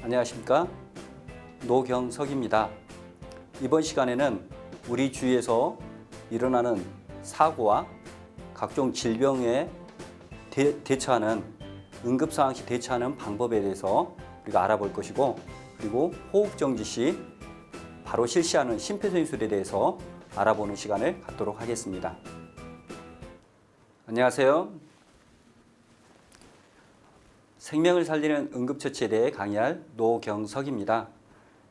안녕하십니까, 노경석입니다. 이번 시간에는 우리 주위에서 일어나는 사고와 각종 질병에 대처하는 응급상황 시 대처하는 방법에 대해서 우리가 알아볼 것이고, 그리고 호흡정지 시 바로 실시하는 심폐소생술에 대해서 알아보는 시간을 갖도록 하겠습니다. 안녕하세요. 생명을 살리는 응급처치에 대해 강의할 노경석입니다.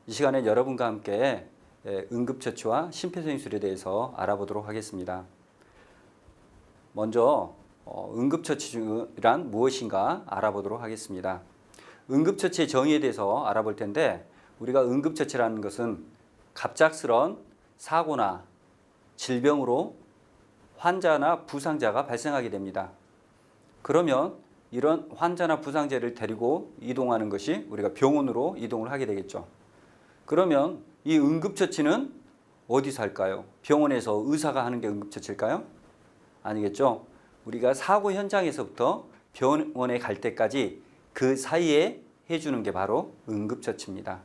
이 시간에 여러분과 함께 응급처치와 심폐소생술에 대해서 알아보도록 하겠습니다. 먼저 응급처치란 무엇인가 알아보도록 하겠습니다. 응급처치의 정의에 대해서 알아볼 텐데, 우리가 응급처치라는 것은 갑작스러운 사고나 질병으로 환자나 부상자가 발생하게 됩니다. 그러면 이런 환자나 부상자를 데리고 이동하는 것이 우리가 병원으로 이동을 하게 되겠죠. 그러면 이 응급처치는 어디서 할까요? 병원에서 의사가 하는 게 응급처치일까요? 아니겠죠. 우리가 사고 현장에서부터 병원에 갈 때까지 그 사이에 해주는 게 바로 응급처치입니다.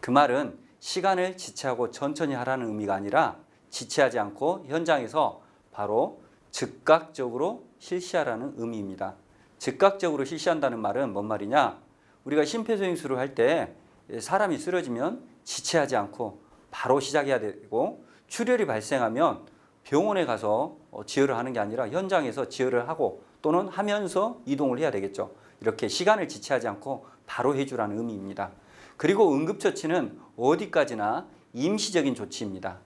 그 말은 시간을 지체하고 천천히 하라는 의미가 아니라 지체하지 않고 현장에서 바로 즉각적으로 실시하라는 의미입니다. 즉각적으로 실시한다는 말은 뭔 말이냐? 우리가 심폐소생술을 할 때 사람이 쓰러지면 지체하지 않고 바로 시작해야 되고, 출혈이 발생하면 병원에 가서 지혈을 하는 게 아니라 현장에서 지혈을 하고 또는 하면서 이동을 해야 되겠죠. 이렇게 시간을 지체하지 않고 바로 해주라는 의미입니다. 그리고 응급처치는 어디까지나 임시적인 조치입니다.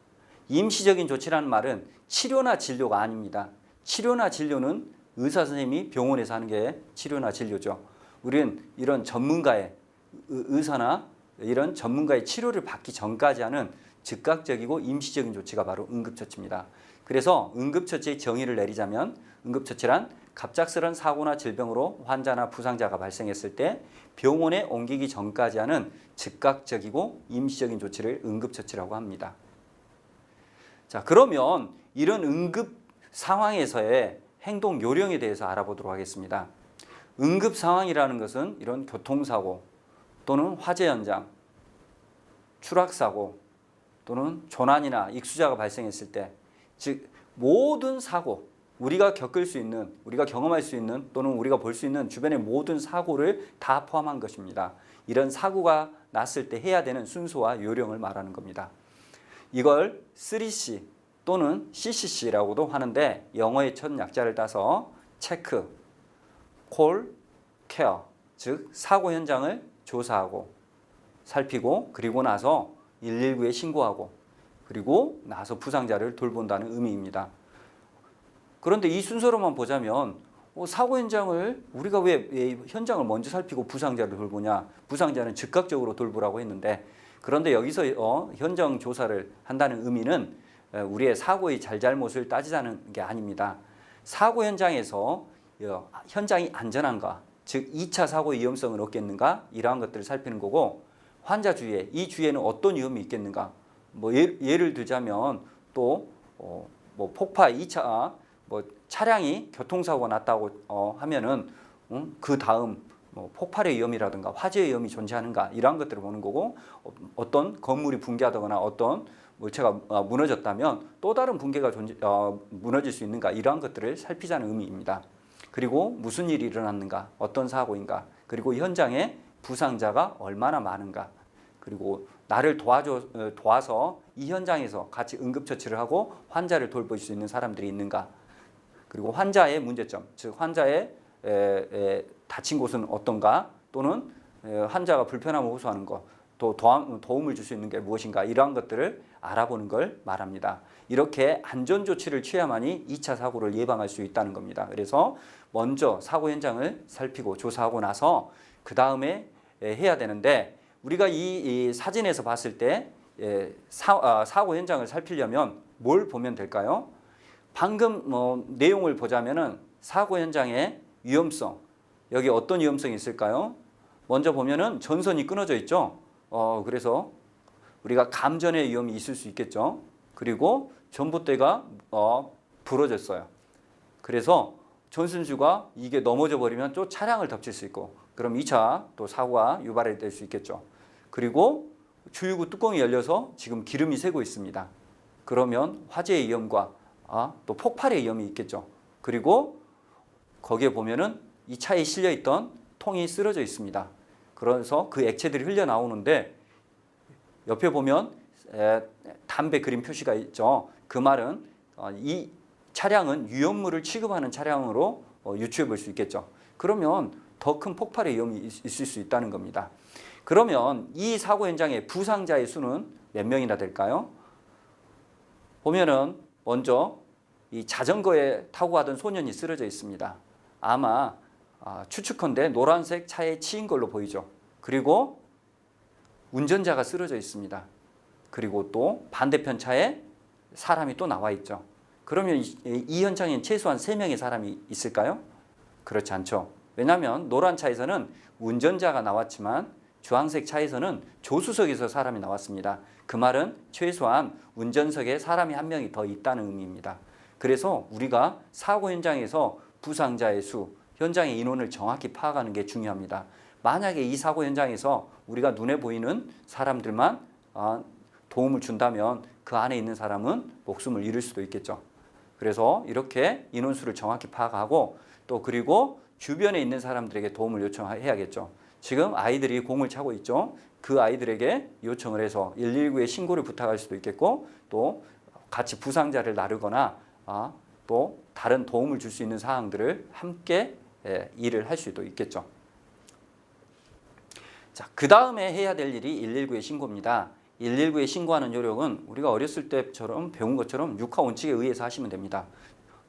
임시적인 조치라는 말은 치료나 진료가 아닙니다. 치료나 진료는 의사 선생님이 병원에서 하는 게 치료나 진료죠. 우리는 이런 전문가의 의사나 이런 전문가의 치료를 받기 전까지 하는 즉각적이고 임시적인 조치가 바로 응급처치입니다. 그래서 응급처치의 정의를 내리자면, 응급처치란 갑작스러운 사고나 질병으로 환자나 부상자가 발생했을 때 병원에 옮기기 전까지 하는 즉각적이고 임시적인 조치를 응급처치라고 합니다. 자, 그러면 이런 응급 상황에서의 행동 요령에 대해서 알아보도록 하겠습니다. 응급 상황이라는 것은 이런 교통사고 또는 화재 현장, 추락사고 또는 조난이나 익수자가 발생했을 때, 즉 모든 사고, 우리가 겪을 수 있는, 우리가 경험할 수 있는 또는 우리가 볼 수 있는 주변의 모든 사고를 다 포함한 것입니다. 이런 사고가 났을 때 해야 되는 순서와 요령을 말하는 겁니다. 이걸 3C 또는 CCC라고도 하는데, 영어의 첫 약자를 따서 체크, 콜, 케어, 즉 사고 현장을 조사하고 살피고, 그리고 나서 119에 신고하고, 그리고 나서 부상자를 돌본다는 의미입니다. 그런데 이 순서로만 보자면 사고 현장을 우리가 왜 현장을 먼저 살피고 부상자를 돌보냐? 부상자는 즉각적으로 돌보라고 했는데, 그런데 여기서 현장 조사를 한다는 의미는 우리의 사고의 잘잘못을 따지자는 게 아닙니다. 사고 현장에서 현장이 안전한가, 즉 2차 사고의 위험성은 없겠는가, 이러한 것들을 살피는 거고, 환자 주위에, 이 주위에는 어떤 위험이 있겠는가, 예를 들자면 또 폭파 2차 차량이 교통사고가 났다고 하면은 그 다음 폭발의 위험이라든가 화재의 위험이 존재하는가, 이러한 것들을 보는 거고, 어떤 건물이 붕괴하거나 어떤 물체가 무너졌다면 또 다른 붕괴가 무너질 수 있는가, 이러한 것들을 살피자는 의미입니다. 그리고 무슨 일이 일어났는가, 어떤 사고인가, 그리고 현장에 부상자가 얼마나 많은가, 그리고 나를 도와서 이 현장에서 같이 응급처치를 하고 환자를 돌볼 수 있는 사람들이 있는가, 그리고 환자의 문제점, 즉 환자의 다친 곳은 어떤가, 또는 환자가 불편함을 호소하는 것, 또 도움을 줄 수 있는 게 무엇인가, 이러한 것들을 알아보는 걸 말합니다. 이렇게 안전조치를 취해야만이 2차 사고를 예방할 수 있다는 겁니다. 그래서 먼저 사고 현장을 살피고 조사하고 나서 그 다음에 해야 되는데, 우리가 이 사진에서 봤을 때 사고 현장을 살피려면 뭘 보면 될까요? 방금 내용을 보자면은 사고 현장의 위험성, 여기 어떤 위험성이 있을까요? 먼저 보면은 전선이 끊어져 있죠. 그래서 우리가 감전의 위험이 있을 수 있겠죠. 그리고 전봇대가 부러졌어요. 그래서 전순주가 이게 넘어져 버리면 또 차량을 덮칠 수 있고 그럼 2차 또 사고가 유발이 될 수 있겠죠. 그리고 주유구 뚜껑이 열려서 지금 기름이 새고 있습니다. 그러면 화재의 위험과 또 폭발의 위험이 있겠죠. 그리고 거기에 보면은 이 차에 실려 있던 통이 쓰러져 있습니다. 그래서 그 액체들이 흘러나오는데 옆에 보면 담배 그림 표시가 있죠. 그 말은 이 차량은 위험물을 취급하는 차량으로 유추해 볼 수 있겠죠. 그러면 더 큰 폭발의 위험이 있을 수 있다는 겁니다. 그러면 이 사고 현장의 부상자의 수는 몇 명이나 될까요? 보면은 먼저 이 자전거에 타고 가던 소년이 쓰러져 있습니다. 아마 추측컨대 노란색 차에 치인 걸로 보이죠. 그리고 운전자가 쓰러져 있습니다. 그리고 또 반대편 차에 사람이 또 나와 있죠. 그러면 이 현장엔 최소한 3명의 사람이 있을까요? 그렇지 않죠. 왜냐하면 노란 차에서는 운전자가 나왔지만 주황색 차에서는 조수석에서 사람이 나왔습니다. 그 말은 최소한 운전석에 사람이 1명이 더 있다는 의미입니다. 그래서 우리가 사고 현장에서 부상자의 수, 현장의 인원을 정확히 파악하는 게 중요합니다. 만약에 이 사고 현장에서 우리가 눈에 보이는 사람들만 도움을 준다면 그 안에 있는 사람은 목숨을 잃을 수도 있겠죠. 그래서 이렇게 인원수를 정확히 파악하고 또 그리고 주변에 있는 사람들에게 도움을 요청해야겠죠. 지금 아이들이 공을 차고 있죠. 그 아이들에게 요청을 해서 119에 신고를 부탁할 수도 있겠고 또 같이 부상자를 나르거나 또 다른 도움을 줄 수 있는 사항들을 함께 일을 할 수도 있겠죠. 자, 그 다음에 해야 될 일이 119에 신고입니다. 119에 신고하는 요령은 우리가 어렸을 때처럼 배운 것처럼 6화 원칙에 의해서 하시면 됩니다.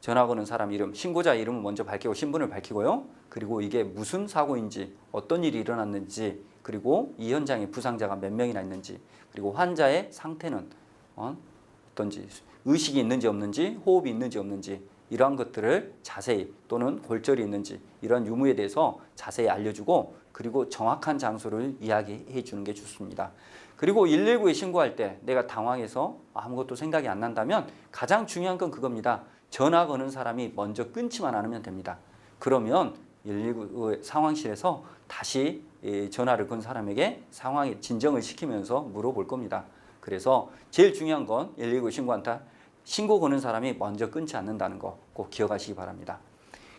전화 거는 사람 이름, 신고자 이름을 먼저 밝히고 신분을 밝히고요. 그리고 이게 무슨 사고인지, 어떤 일이 일어났는지, 그리고 이 현장에 부상자가 몇 명이나 있는지, 그리고 환자의 상태는 어떤지, 의식이 있는지 없는지, 호흡이 있는지 없는지 이러한 것들을 자세히 또는 골절이 있는지 이런 유무에 대해서 자세히 알려주고 그리고 정확한 장소를 이야기해 주는 게 좋습니다. 그리고 119에 신고할 때 내가 당황해서 아무것도 생각이 안 난다면 가장 중요한 건 그겁니다. 전화 거는 사람이 먼저 끊지만 않으면 됩니다. 그러면 119 상황실에서 다시 전화를 건 사람에게 상황의 진정을 시키면서 물어볼 겁니다. 그래서 제일 중요한 건 119 신고한다. 신고 거는 사람이 먼저 끊지 않는다는 거 꼭 기억하시기 바랍니다.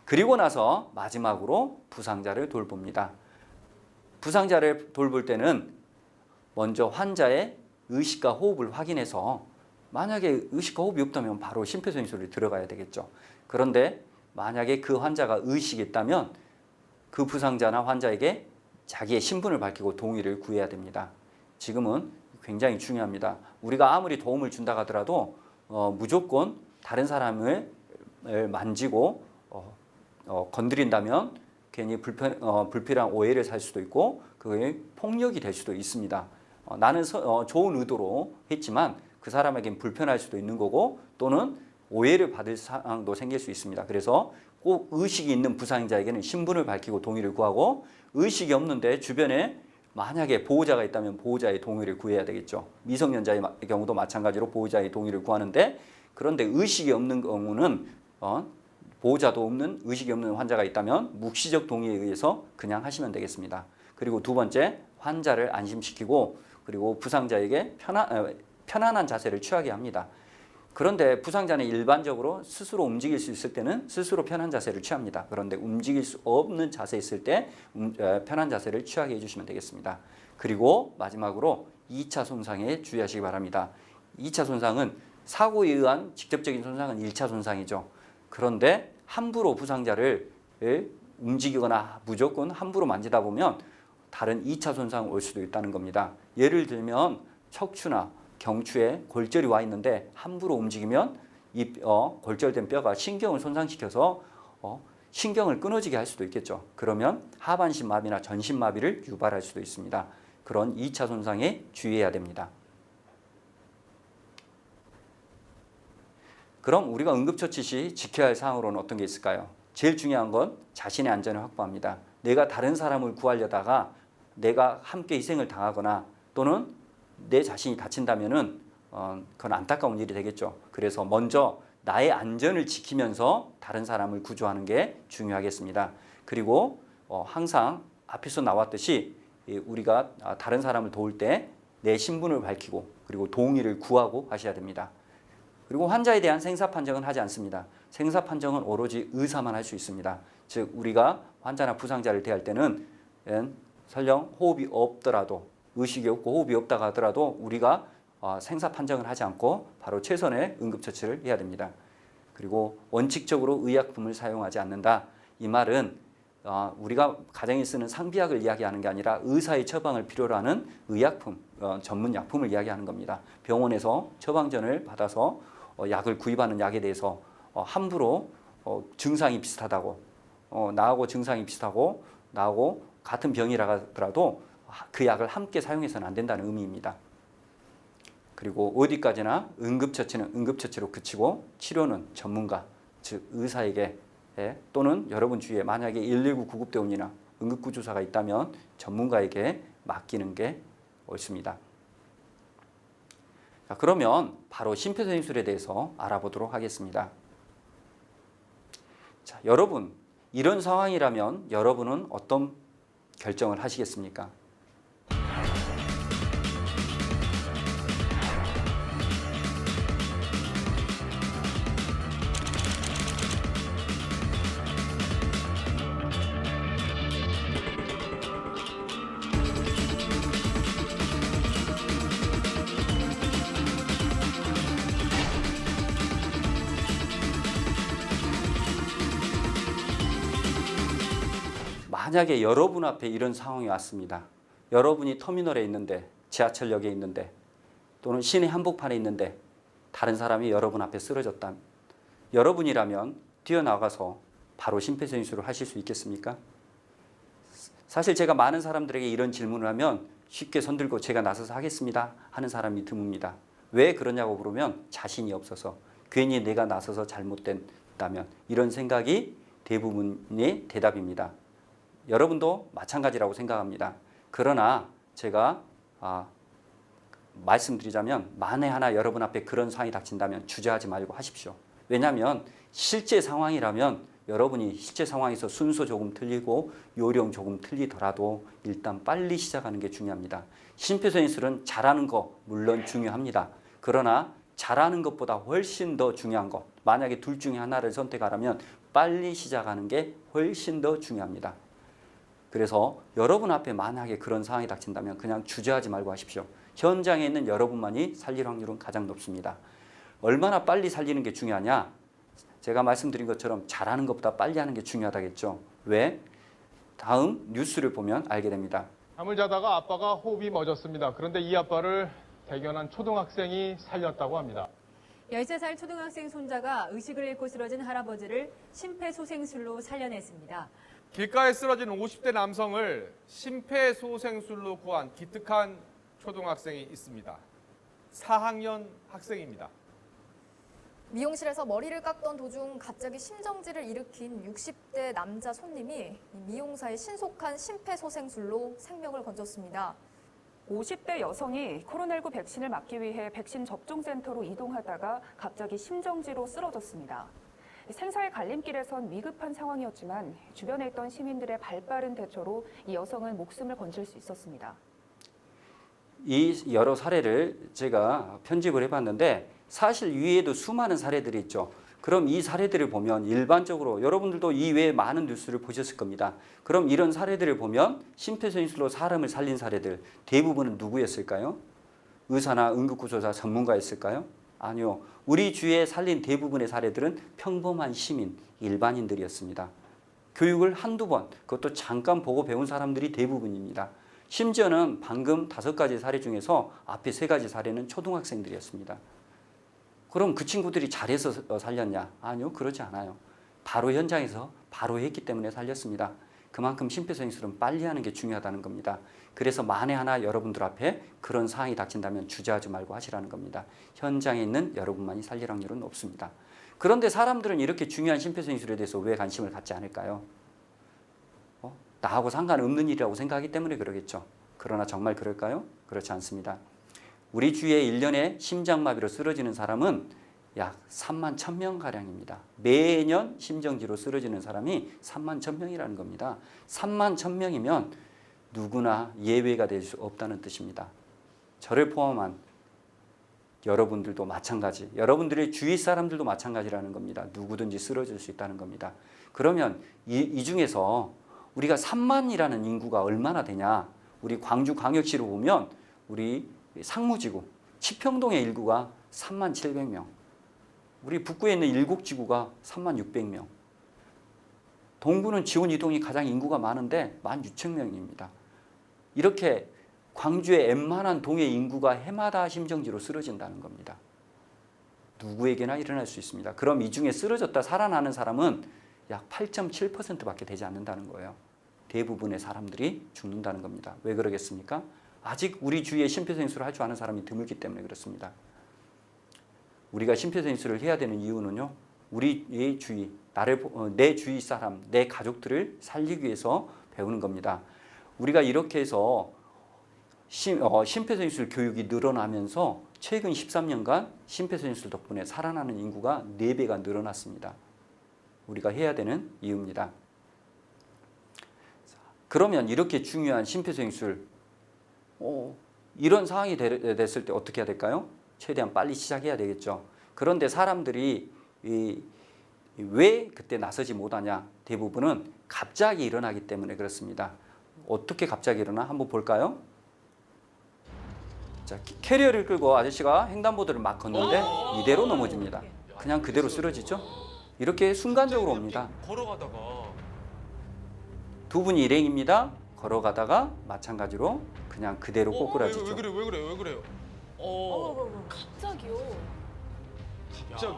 그리고 나서 마지막으로 부상자를 돌봅니다. 부상자를 돌볼 때는 먼저 환자의 의식과 호흡을 확인해서 만약에 의식과 호흡이 없다면 바로 심폐소생술이 들어가야 되겠죠. 그런데 만약에 그 환자가 의식이 있다면 그 부상자나 환자에게 자기의 신분을 밝히고 동의를 구해야 됩니다. 지금은 굉장히 중요합니다. 우리가 아무리 도움을 준다 하더라도 무조건 다른 사람을 만지고 건드린다면 괜히 불필요한 오해를 살 수도 있고 그게 폭력이 될 수도 있습니다. 나는 좋은 의도로 했지만 그 사람에겐 불편할 수도 있는 거고 또는 오해를 받을 상황도 생길 수 있습니다. 그래서 꼭 의식이 있는 부상자에게는 신분을 밝히고 동의를 구하고 의식이 없는데 주변에 만약에 보호자가 있다면 보호자의 동의를 구해야 되겠죠. 미성년자의 경우도 마찬가지로 보호자의 동의를 구하는데 그런데 의식이 없는 경우는 보호자도 없는 의식이 없는 환자가 있다면 묵시적 동의에 의해서 그냥 하시면 되겠습니다. 그리고 두 번째, 환자를 안심시키고 그리고 부상자에게 편안한 자세를 취하게 합니다. 그런데 부상자는 일반적으로 스스로 움직일 수 있을 때는 스스로 편한 자세를 취합니다. 그런데 움직일 수 없는 자세에 있을 때 편한 자세를 취하게 해주시면 되겠습니다. 그리고 마지막으로 2차 손상에 주의하시기 바랍니다. 2차 손상은 사고에 의한 직접적인 손상은 1차 손상이죠. 그런데 함부로 부상자를 움직이거나 무조건 함부로 만지다 보면 다른 2차 손상이 올 수도 있다는 겁니다. 예를 들면 척추나 경추에 골절이 와 있는데 함부로 움직이면 이 골절된 뼈가 신경을 손상시켜서 신경을 끊어지게 할 수도 있겠죠. 그러면 하반신 마비나 전신 마비를 유발할 수도 있습니다. 그런 2차 손상에 주의해야 됩니다. 그럼 우리가 응급처치 시 지켜야 할 사항으로는 어떤 게 있을까요? 제일 중요한 건 자신의 안전을 확보합니다. 내가 다른 사람을 구하려다가 내가 함께 희생을 당하거나 또는 내 자신이 다친다면은 그건 안타까운 일이 되겠죠. 그래서 먼저 나의 안전을 지키면서 다른 사람을 구조하는 게 중요하겠습니다. 그리고 항상 앞에서 나왔듯이 우리가 다른 사람을 도울 때 내 신분을 밝히고 그리고 동의를 구하고 하셔야 됩니다. 그리고 환자에 대한 생사 판정은 하지 않습니다. 생사 판정은 오로지 의사만 할 수 있습니다. 즉 우리가 환자나 부상자를 대할 때는 설령 호흡이 없더라도 의식이 없고 호흡이 없다고 하더라도 우리가 생사 판정을 하지 않고 바로 최선의 응급처치를 해야 됩니다. 그리고 원칙적으로 의약품을 사용하지 않는다. 이 말은 우리가 가정에 쓰는 상비약을 이야기하는 게 아니라 의사의 처방을 필요로 하는 의약품, 전문 약품을 이야기하는 겁니다. 병원에서 처방전을 받아서 약을 구입하는 약에 대해서 함부로 증상이 비슷하다고 나하고 증상이 비슷하고 나하고 같은 병이라 하더라도 그 약을 함께 사용해서는 안 된다는 의미입니다. 그리고 어디까지나 응급처치는 응급처치로 그치고 치료는 전문가, 즉 의사에게 또는 여러분 주위에 만약에 119 구급대원이나 응급구조사가 있다면 전문가에게 맡기는 게 옳습니다. 자, 그러면 바로 심폐소생술에 대해서 알아보도록 하겠습니다. 자, 여러분 이런 상황이라면 여러분은 어떤 결정을 하시겠습니까? 만약에 여러분 앞에 이런 상황이 왔습니다. 여러분이 터미널에 있는데 지하철역에 있는데 또는 시내 한복판에 있는데 다른 사람이 여러분 앞에 쓰러졌다면 여러분이라면 뛰어나가서 바로 심폐소생술을 하실 수 있겠습니까? 사실 제가 많은 사람들에게 이런 질문을 하면 쉽게 손들고 제가 나서서 하겠습니다 하는 사람이 드뭅니다. 왜 그러냐고 물으면 자신이 없어서 괜히 내가 나서서 잘못된다면 이런 생각이 대부분의 대답입니다. 여러분도 마찬가지라고 생각합니다. 그러나 제가 말씀드리자면 만에 하나 여러분 앞에 그런 상황이 닥친다면 주저하지 말고 하십시오. 왜냐하면 실제 상황이라면 여러분이 실제 상황에서 순서 조금 틀리고 요령 조금 틀리더라도 일단 빨리 시작하는 게 중요합니다. 심폐소생술은 잘하는 거 물론 중요합니다. 그러나 잘하는 것보다 훨씬 더 중요한 것, 만약에 둘 중에 하나를 선택하라면 빨리 시작하는 게 훨씬 더 중요합니다. 그래서 여러분 앞에 만약에 그런 상황이 닥친다면 그냥 주저하지 말고 하십시오. 현장에 있는 여러분만이 살릴 확률은 가장 높습니다. 얼마나 빨리 살리는 게 중요하냐? 제가 말씀드린 것처럼 잘하는 것보다 빨리 하는 게 중요하다겠죠. 왜? 다음 뉴스를 보면 알게 됩니다. 잠을 자다가 아빠가 호흡이 멎었습니다. 그런데 이 아빠를 대견한 초등학생이 살렸다고 합니다. 13살 초등학생 손자가 의식을 잃고 쓰러진 할아버지를 심폐소생술로 살려냈습니다. 길가에 쓰러진 50대 남성을 심폐소생술로 구한 기특한 초등학생이 있습니다. 4학년 학생입니다. 미용실에서 머리를 깎던 도중 갑자기 심정지를 일으킨 60대 남자 손님이 미용사의 신속한 심폐소생술로 생명을 건졌습니다. 50대 여성이 코로나19 백신을 맞기 위해 백신 접종센터로 이동하다가 갑자기 심정지로 쓰러졌습니다. 생사의 갈림길에선 위급한 상황이었지만 주변에 있던 시민들의 발빠른 대처로 이 여성은 목숨을 건질 수 있었습니다. 이 여러 사례를 제가 편집을 해봤는데 사실 위에도 수많은 사례들이 있죠. 그럼 이 사례들을 보면 일반적으로 여러분들도 이 외에 많은 뉴스를 보셨을 겁니다. 그럼 이런 사례들을 보면 심폐소생술로 사람을 살린 사례들 대부분은 누구였을까요? 의사나 응급구조사 전문가였을까요? 아니요. 우리 주위에 살린 대부분의 사례들은 평범한 시민, 일반인들이었습니다. 교육을 한두 번, 그것도 잠깐 보고 배운 사람들이 대부분입니다. 심지어는 방금 5가지 사례 중에서 앞에 3가지 사례는 초등학생들이었습니다. 그럼 그 친구들이 잘해서 살렸냐? 아니요, 그러지 않아요. 바로 현장에서 바로 했기 때문에 살렸습니다. 그만큼 심폐소생술은 빨리 하는 게 중요하다는 겁니다. 그래서 만에 하나 여러분들 앞에 그런 상황이 닥친다면 주저하지 말고 하시라는 겁니다. 현장에 있는 여러분만이 살릴 확률은 높습니다. 그런데 사람들은 이렇게 중요한 심폐소생술에 대해서 왜 관심을 갖지 않을까요? 나하고 상관없는 일이라고 생각하기 때문에 그러겠죠. 그러나 정말 그럴까요? 그렇지 않습니다. 우리 주위에 1년에 심장마비로 쓰러지는 사람은 약 3만 1,000명 가량입니다. 매년 심정지로 쓰러지는 사람이 3만 1,000명이라는 겁니다. 3만 1,000명이면 누구나 예외가 될 수 없다는 뜻입니다. 저를 포함한 여러분들도 마찬가지, 여러분들의 주위 사람들도 마찬가지라는 겁니다. 누구든지 쓰러질 수 있다는 겁니다. 그러면 이 중에서 우리가 3만이라는 인구가 얼마나 되냐? 우리 광주광역시로 보면 우리 상무지구, 치평동의 인구가 3만 700명, 우리 북구에 있는 일곡지구가 3만 600명, 동구는 지원 이동이 가장 인구가 많은데 16,000명입니다. 이렇게 광주의 웬만한 동의 인구가 해마다 심정지로 쓰러진다는 겁니다. 누구에게나 일어날 수 있습니다. 그럼 이 중에 쓰러졌다 살아나는 사람은 약 8.7%밖에 되지 않는다는 거예요. 대부분의 사람들이 죽는다는 겁니다. 왜 그러겠습니까? 아직 우리 주위에 심폐소생술을 할 줄 아는 사람이 드물기 때문에 그렇습니다. 우리가 심폐소생술을 해야 되는 이유는요, 우리의 주위, 내 주위 사람, 내 가족들을 살리기 위해서 배우는 겁니다. 우리가 이렇게 해서 심폐소생술 교육이 늘어나면서 최근 13년간 심폐소생술 덕분에 살아나는 인구가 4배가 늘어났습니다. 우리가 해야 되는 이유입니다. 그러면 이렇게 중요한 심폐소생술, 이런 상황이 됐을 때 어떻게 해야 될까요? 최대한 빨리 시작해야 되겠죠. 그런데 사람들이 왜 그때 나서지 못하냐? 대부분은 갑자기 일어나기 때문에 그렇습니다. 어떻게 갑자기 일어나? 한번 볼까요? 자, 캐리어를 끌고 아저씨가 횡단보도를 막 걷는데 이대로 넘어집니다. 그냥 그대로 쓰러지죠. 이렇게 순간적으로 옵니다. 걸어가다가 두 분이 일행입니다. 걸어가다가 마찬가지로 그냥 그대로 꼬꾸라지죠. 왜 그래요? 갑자기요. 갑자기.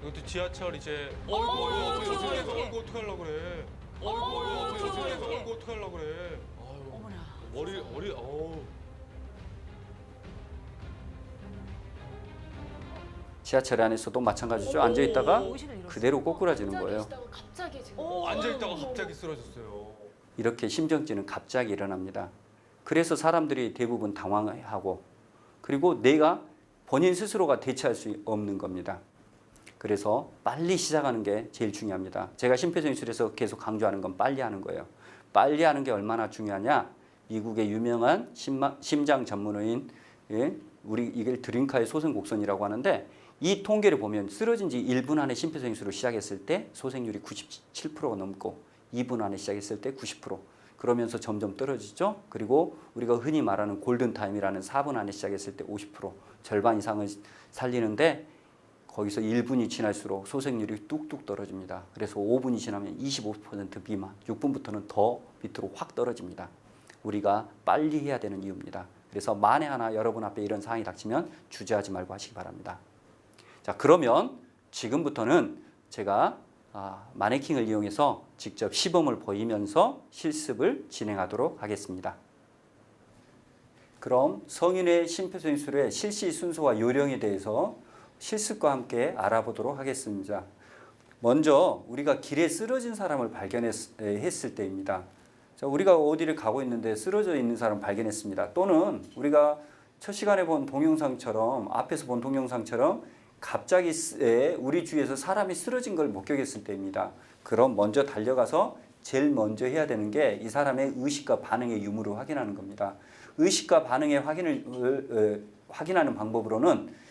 이것도 지하철 이제 어떻게 하려고 그래? 어떻게 하려고 그래? 머리 지하철 안에서도 마찬가지죠. 앉아있다가 그대로 꼬꾸라지는 거예요. 앉아있다가 갑자기 쓰러졌어요. 이렇게 심정지는 갑자기 일어납니다. 그래서 사람들이 대부분 당황하고, 그리고 내가 본인 스스로가 대처할 수 없는 겁니다. 그래서 빨리 시작하는 게 제일 중요합니다. 제가 심폐소생술에서 계속 강조하는 건 빨리 하는 거예요. 빨리 하는 게 얼마나 중요하냐? 미국의 유명한 심장 전문의인, 우리 이걸 드링카의 소생곡선이라고 하는데, 이 통계를 보면 쓰러진 지 1분 안에 심폐소생술을 시작했을 때 소생률이 97%가 넘고 2분 안에 시작했을 때 90%, 그러면서 점점 떨어지죠. 그리고 우리가 흔히 말하는 골든타임이라는 4분 안에 시작했을 때 50%, 절반 이상을 살리는데 거기서 1분이 지날수록 소생률이 뚝뚝 떨어집니다. 그래서 5분이 지나면 25% 미만, 6분부터는 더 밑으로 확 떨어집니다. 우리가 빨리 해야 되는 이유입니다. 그래서 만에 하나 여러분 앞에 이런 상황이 닥치면 주저하지 말고 하시기 바랍니다. 자, 그러면 지금부터는 제가 마네킹을 이용해서 직접 시범을 보이면서 실습을 진행하도록 하겠습니다. 그럼 성인의 심폐소생술의 실시 순서와 요령에 대해서 실습과 함께 알아보도록 하겠습니다. 먼저 우리가 길에 쓰러진 사람을 발견했을 때입니다. 자, 우리가 어디를 가고 있는데 쓰러져 있는 사람을 발견했습니다. 또는 우리가 첫 시간에 본 동영상처럼, 앞에서 본 동영상처럼 갑자기 우리 주위에서 사람이 쓰러진 걸 목격했을 때입니다. 그럼 먼저 달려가서 제일 먼저 해야 되는 게 이 사람의 의식과 반응의 유무를 확인하는 겁니다. 의식과 반응의 확인하는 방법으로는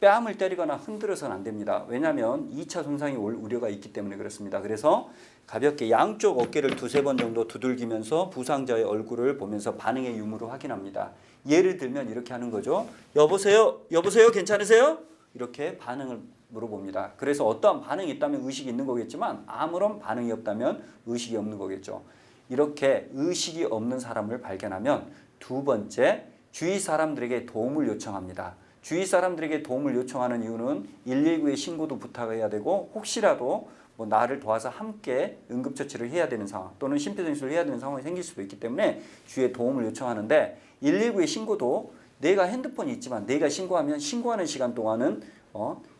뺨을 때리거나 흔들어서는 안 됩니다. 왜냐하면 2차 손상이 올 우려가 있기 때문에 그렇습니다. 그래서 가볍게 양쪽 어깨를 2-3번 정도 두들기면서 부상자의 얼굴을 보면서 반응의 유무를 확인합니다. 예를 들면 이렇게 하는 거죠. 여보세요? 여보세요? 괜찮으세요? 이렇게 반응을 물어봅니다. 그래서 어떠한 반응이 있다면 의식이 있는 거겠지만 아무런 반응이 없다면 의식이 없는 거겠죠. 이렇게 의식이 없는 사람을 발견하면 두 번째, 주위 사람들에게 도움을 요청합니다. 주위 사람들에게 도움을 요청하는 이유는 119에 신고도 부탁해야 되고, 혹시라도 나를 도와서 함께 응급처치를 해야 되는 상황 또는 심폐소생술을 해야 되는 상황이 생길 수도 있기 때문에 주위에 도움을 요청하는데, 119에 신고도 내가 핸드폰이 있지만 내가 신고하면 신고하는 시간 동안은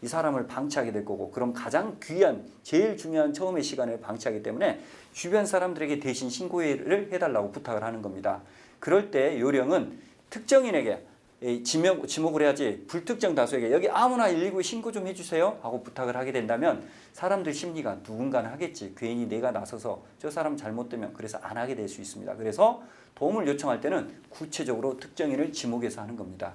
이 사람을 방치하게 될 거고, 그럼 가장 귀한, 제일 중요한 처음의 시간을 방치하기 때문에 주변 사람들에게 대신 신고를 해달라고 부탁을 하는 겁니다. 그럴 때 요령은 특정인에게 지목을 해야지 불특정 다수에게 여기 아무나 119에 신고 좀 해주세요 하고 부탁을 하게 된다면 사람들 심리가 누군가는 하겠지. 괜히 내가 나서서 저 사람 잘못되면 그래서 안 하게 될 수 있습니다. 그래서 도움을 요청할 때는 구체적으로 특정인을 지목해서 하는 겁니다.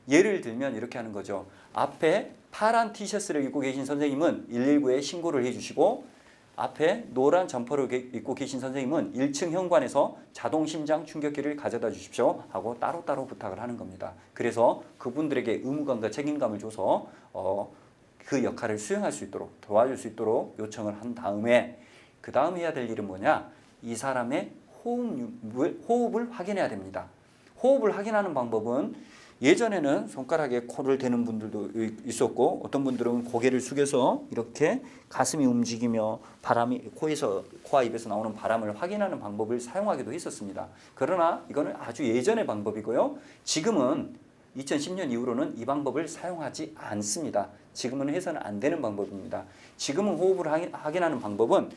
예를 들면 이렇게 하는 거죠. 앞에 파란 티셔츠를 입고 계신 선생님은 119에 신고를 해주시고 앞에 노란 점퍼를 입고 계신 선생님은 1층 현관에서 자동심장 충격기를 가져다 주십시오 하고 따로따로 부탁을 하는 겁니다. 그래서 그분들에게 의무감과 책임감을 줘서 그 역할을 수행할 수 있도록 도와줄 수 있도록 요청을 한 다음에 그 다음 해야 될 일은 뭐냐? 이 사람의 호흡을 확인해야 됩니다. 호흡을 확인하는 방법은 예전에는 손가락에 코를 대는 분들도 있었고 어떤 분들은 고개를 숙여서 이렇게 가슴이 움직이며 바람이 코와 입에서 나오는 바람을 확인하는 방법을 사용하기도 했었습니다. 그러나 이거는 아주 예전의 방법이고요. 지금은 2010년 이후로는 이 방법을 사용하지 않습니다. 지금은 해서는 안 되는 방법입니다. 지금은 호흡을 확인하는 방법은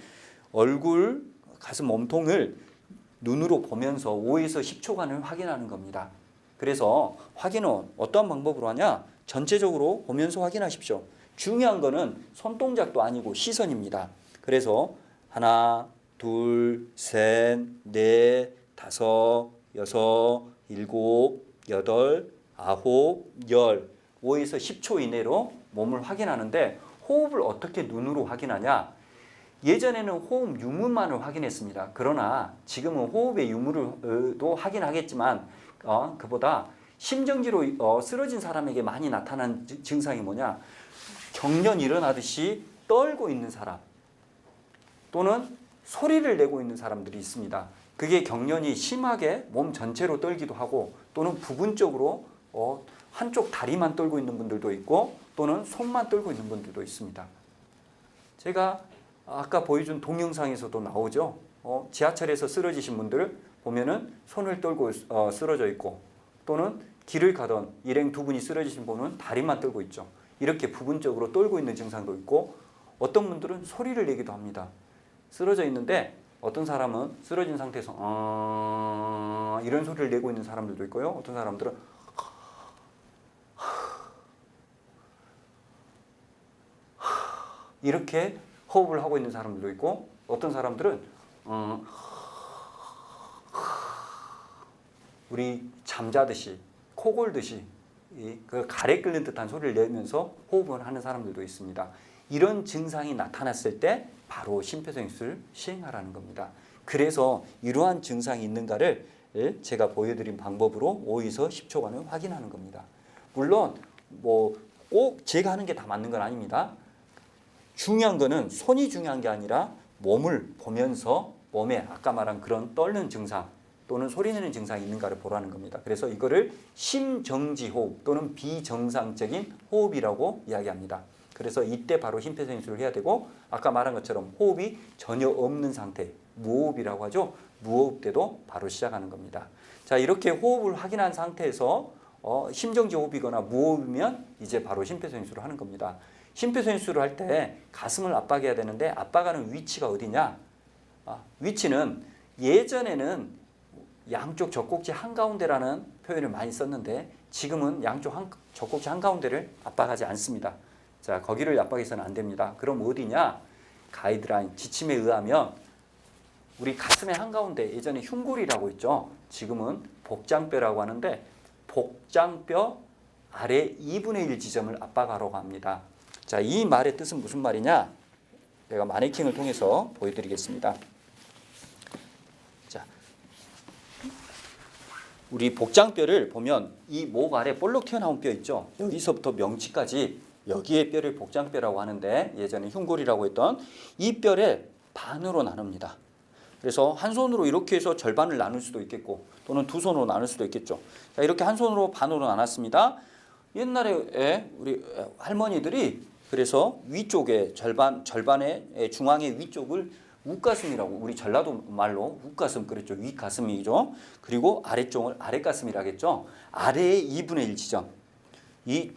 얼굴, 가슴, 몸통을 눈으로 보면서 5에서 10초간을 확인하는 겁니다. 그래서 확인은 어떤 방법으로 하냐? 전체적으로 보면서 확인하십시오. 중요한 거는 손동작도 아니고 시선입니다. 그래서 하나, 둘, 셋, 넷, 다섯, 여섯, 일곱, 여덟, 아홉, 열, 5에서 10초 이내로 몸을 확인하는데 호흡을 어떻게 눈으로 확인하냐? 예전에는 호흡 유무만을 확인했습니다. 그러나 지금은 호흡의 유무도 확인하겠지만 그보다 심정지로 쓰러진 사람에게 많이 나타나는 증상이 뭐냐? 경련 일어나듯이 떨고 있는 사람 또는 소리를 내고 있는 사람들이 있습니다. 그게 경련이 심하게 몸 전체로 떨기도 하고 또는 부분적으로 한쪽 다리만 떨고 있는 분들도 있고 또는 손만 떨고 있는 분들도 있습니다. 제가 아까 보여준 동영상에서도 나오죠. 지하철에서 쓰러지신 분들 보면은 손을 떨고 쓰러져 있고 또는 길을 가던 일행 두 분이 쓰러지신 분은 다리만 떨고 있죠. 이렇게 부분적으로 떨고 있는 증상도 있고 어떤 분들은 소리를 내기도 합니다. 쓰러져 있는데 어떤 사람은 쓰러진 상태에서 이런 소리를 내고 있는 사람들도 있고요. 어떤 사람들은 이렇게 호흡을 하고 있는 사람들도 있고 어떤 사람들은 우리 잠자듯이 코 골듯이 그 가래 끓는 듯한 소리를 내면서 호흡을 하는 사람들도 있습니다. 이런 증상이 나타났을 때 바로 심폐소생술을 시행하라는 겁니다. 그래서 이러한 증상이 있는가를 제가 보여드린 방법으로 5에서 10초간을 확인하는 겁니다. 물론 꼭 제가 하는 게 다 맞는 건 아닙니다. 중요한 거는 손이 중요한 게 아니라 몸을 보면서 몸에 아까 말한 그런 떨는 증상 또는 소리 내는 증상이 있는가를 보라는 겁니다. 그래서 이거를 심정지 호흡 또는 비정상적인 호흡이라고 이야기합니다. 그래서 이때 바로 심폐소생술을 해야 되고 아까 말한 것처럼 호흡이 전혀 없는 상태, 무호흡이라고 하죠. 무호흡 때도 바로 시작하는 겁니다. 자, 이렇게 호흡을 확인한 상태에서 심정지 호흡이거나 무호흡이면 이제 바로 심폐소생술을 하는 겁니다. 심폐소생술을 할 때 가슴을 압박해야 되는데 압박하는 위치가 어디냐? 위치는 예전에는 양쪽 젖꼭지 한가운데라는 표현을 많이 썼는데 지금은 양쪽 젖꼭지 한가운데를 압박하지 않습니다. 자, 거기를 압박해서는 안 됩니다. 그럼 어디냐? 가이드라인, 지침에 의하면 우리 가슴의 한가운데 예전에 흉골이라고 있죠. 지금은 복장뼈라고 하는데 복장뼈 아래 2분의 1 지점을 압박하라고 합니다. 자, 이 말의 뜻은 무슨 말이냐? 내가 마네킹을 통해서 보여드리겠습니다. 자, 우리 복장뼈를 보면 이 목 아래 볼록 튀어나온 뼈 있죠. 여기서부터 명치까지 여기에 뼈를 복장뼈라고 하는데 예전에 흉골이라고 했던 이 뼈를 반으로 나눕니다. 그래서 한 손으로 이렇게 해서 절반을 나눌 수도 있겠고 또는 두 손으로 나눌 수도 있겠죠. 자, 이렇게 한 손으로 반으로 나눴습니다. 옛날에 우리 할머니들이 그래서 위쪽에 절반의 중앙의 위쪽을 윗가슴이라고 우리 전라도 말로 윗가슴 그랬죠. 윗가슴이죠. 그리고 아래쪽을 아랫가슴이라고 했죠. 아래의 2분의 1 지점. 이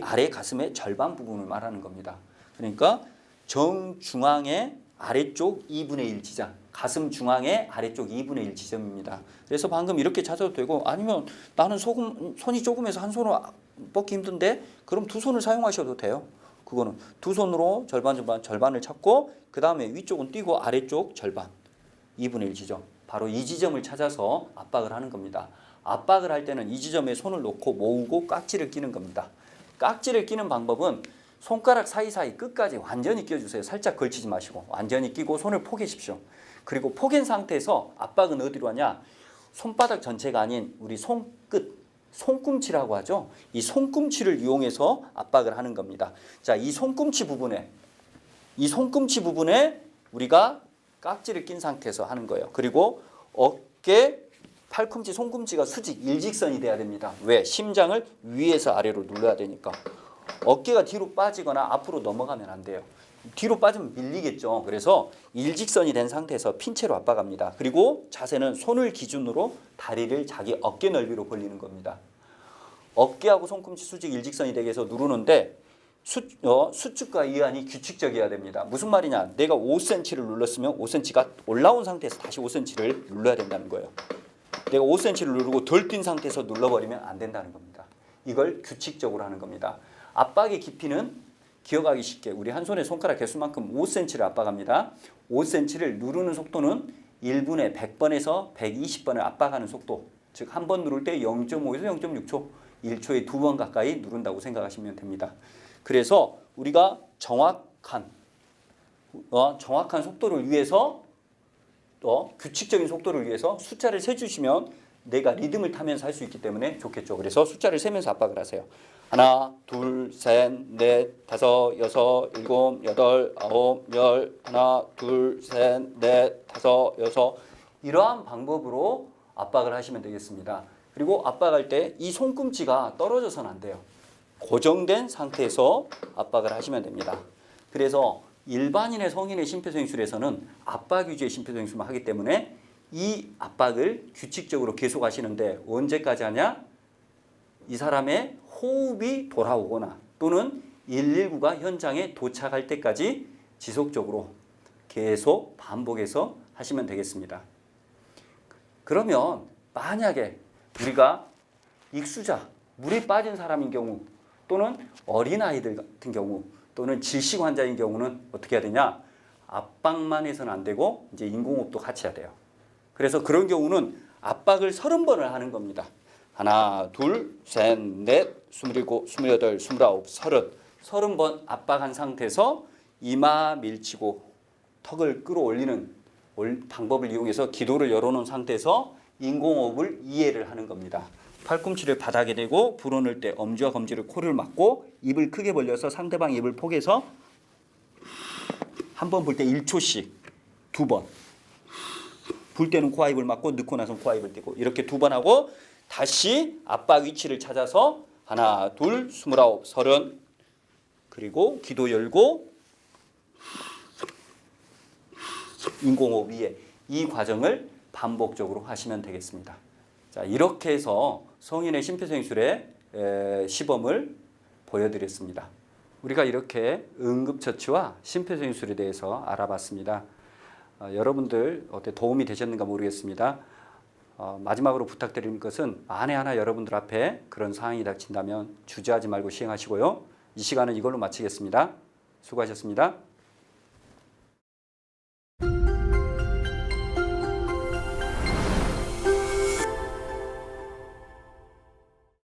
아래 가슴의 절반 부분을 말하는 겁니다. 그러니까 정중앙의 아래쪽 2분의 1 지점. 가슴 중앙의 아래쪽 2분의 1 지점입니다. 그래서 방금 이렇게 찾아도 되고 아니면 나는 손이 조금해서 한 손으로 뻗기 힘든데 그럼 두 손을 사용하셔도 돼요. 그거는 두 손으로 절반을 찾고 그 다음에 위쪽은 띄고 아래쪽 절반 2분의 1 지점 바로 이 지점을 찾아서 압박을 하는 겁니다. 압박을 할 때는 이 지점에 손을 놓고 모으고 깍지를 끼는 겁니다. 깍지를 끼는 방법은 손가락 사이사이 끝까지 완전히 끼워주세요. 살짝 걸치지 마시고 완전히 끼고 손을 포개십시오. 그리고 포갠 상태에서 압박은 어디로 하냐? 손바닥 전체가 아닌 우리 손끝, 손꿈치라고 하죠. 이 손꿈치를 이용해서 압박을 하는 겁니다. 자, 이 손꿈치 부분에 우리가 깍지를 낀 상태에서 하는 거예요. 그리고 어깨, 팔꿈치, 손꿈치가 수직, 일직선이 돼야 됩니다. 왜? 심장을 위에서 아래로 눌러야 되니까. 어깨가 뒤로 빠지거나 앞으로 넘어가면 안 돼요. 뒤로 빠지면 밀리겠죠. 그래서 일직선이 된 상태에서 핀 채로 압박합니다. 그리고 자세는 손을 기준으로 다리를 자기 어깨 넓이로 벌리는 겁니다. 어깨하고 손꿈치 수직 일직선이 되게 해서 누르는데 수축과 이완이 규칙적이어야 됩니다. 무슨 말이냐? 내가 5cm를 눌렀으면 5cm가 올라온 상태에서 다시 5cm를 눌러야 된다는 거예요. 내가 5cm를 누르고 덜 뛴 상태에서 눌러버리면 안 된다는 겁니다. 이걸 규칙적으로 하는 겁니다. 압박의 깊이는 기억하기 쉽게 우리 한 손의 손가락 개수만큼 5cm를 압박합니다. 5cm를 누르는 속도는 1분에 100번에서 120번을 압박하는 속도. 즉 한 번 누를 때 0.5에서 0.6초, 1초에 2번 가까이 누른다고 생각하시면 됩니다. 그래서 우리가 정확한 속도를 위해서 규칙적인 속도를 위해서 숫자를 세주시면 내가 리듬을 타면서 할 수 있기 때문에 좋겠죠. 그래서 숫자를 세면서 압박을 하세요. 하나, 둘, 셋, 넷, 다섯, 여섯, 일곱, 여덟, 아홉, 열. 하나, 둘, 셋, 넷, 다섯, 여섯. 이러한 방법으로 압박을 하시면 되겠습니다. 그리고 압박할 때 이 손꿈치가 떨어져서는 안 돼요. 고정된 상태에서 압박을 하시면 됩니다. 그래서 일반인의 성인의 심폐소생술에서는 압박 위주의 심폐소생술만 하기 때문에 이 압박을 규칙적으로 계속 하시는데 언제까지 하냐? 이 사람의 호흡이 돌아오거나 또는 119가 현장에 도착할 때까지 지속적으로 계속 반복해서 하시면 되겠습니다. 그러면 만약에 우리가 익수자, 물에 빠진 사람인 경우 또는 어린아이들 같은 경우 또는 질식 환자인 경우는 어떻게 해야 되냐? 압박만 해서는 안 되고 이제 인공호흡도 같이 해야 돼요. 그래서 그런 경우는 압박을 30번을 하는 겁니다. 하나, 둘, 셋, 넷, 27, 28, 29, 30. 30번 압박한 상태에서 이마 밀치고 턱을 끌어올리는 방법을 이용해서 기도를 열어놓은 상태에서 인공호흡을 이해를 하는 겁니다. 팔꿈치를 바닥에 대고 불어넣을 때 엄지와 검지를 코를 막고 입을 크게 벌려서 상대방 입을 포개서 한 번 불 때 1초씩 2번. 불 때는 코와 입을 막고 넣고 나서 코와 입을 떼고 이렇게 2번 하고 다시 압박 위치를 찾아서 하나, 둘, 29, 30 그리고 기도 열고 인공호흡 위에 이 과정을 반복적으로 하시면 되겠습니다. 자, 이렇게 해서 성인의 심폐소생술의 시범을 보여드렸습니다. 우리가 이렇게 응급처치와 심폐소생술에 대해서 알아봤습니다. 여러분들 어때 도움이 되셨는가 모르겠습니다. 마지막으로 부탁드리는 것은 만에 하나 여러분들 앞에 그런 상황이 닥친다면 주저하지 말고 시행하시고요. 이 시간은 이걸로 마치겠습니다. 수고하셨습니다.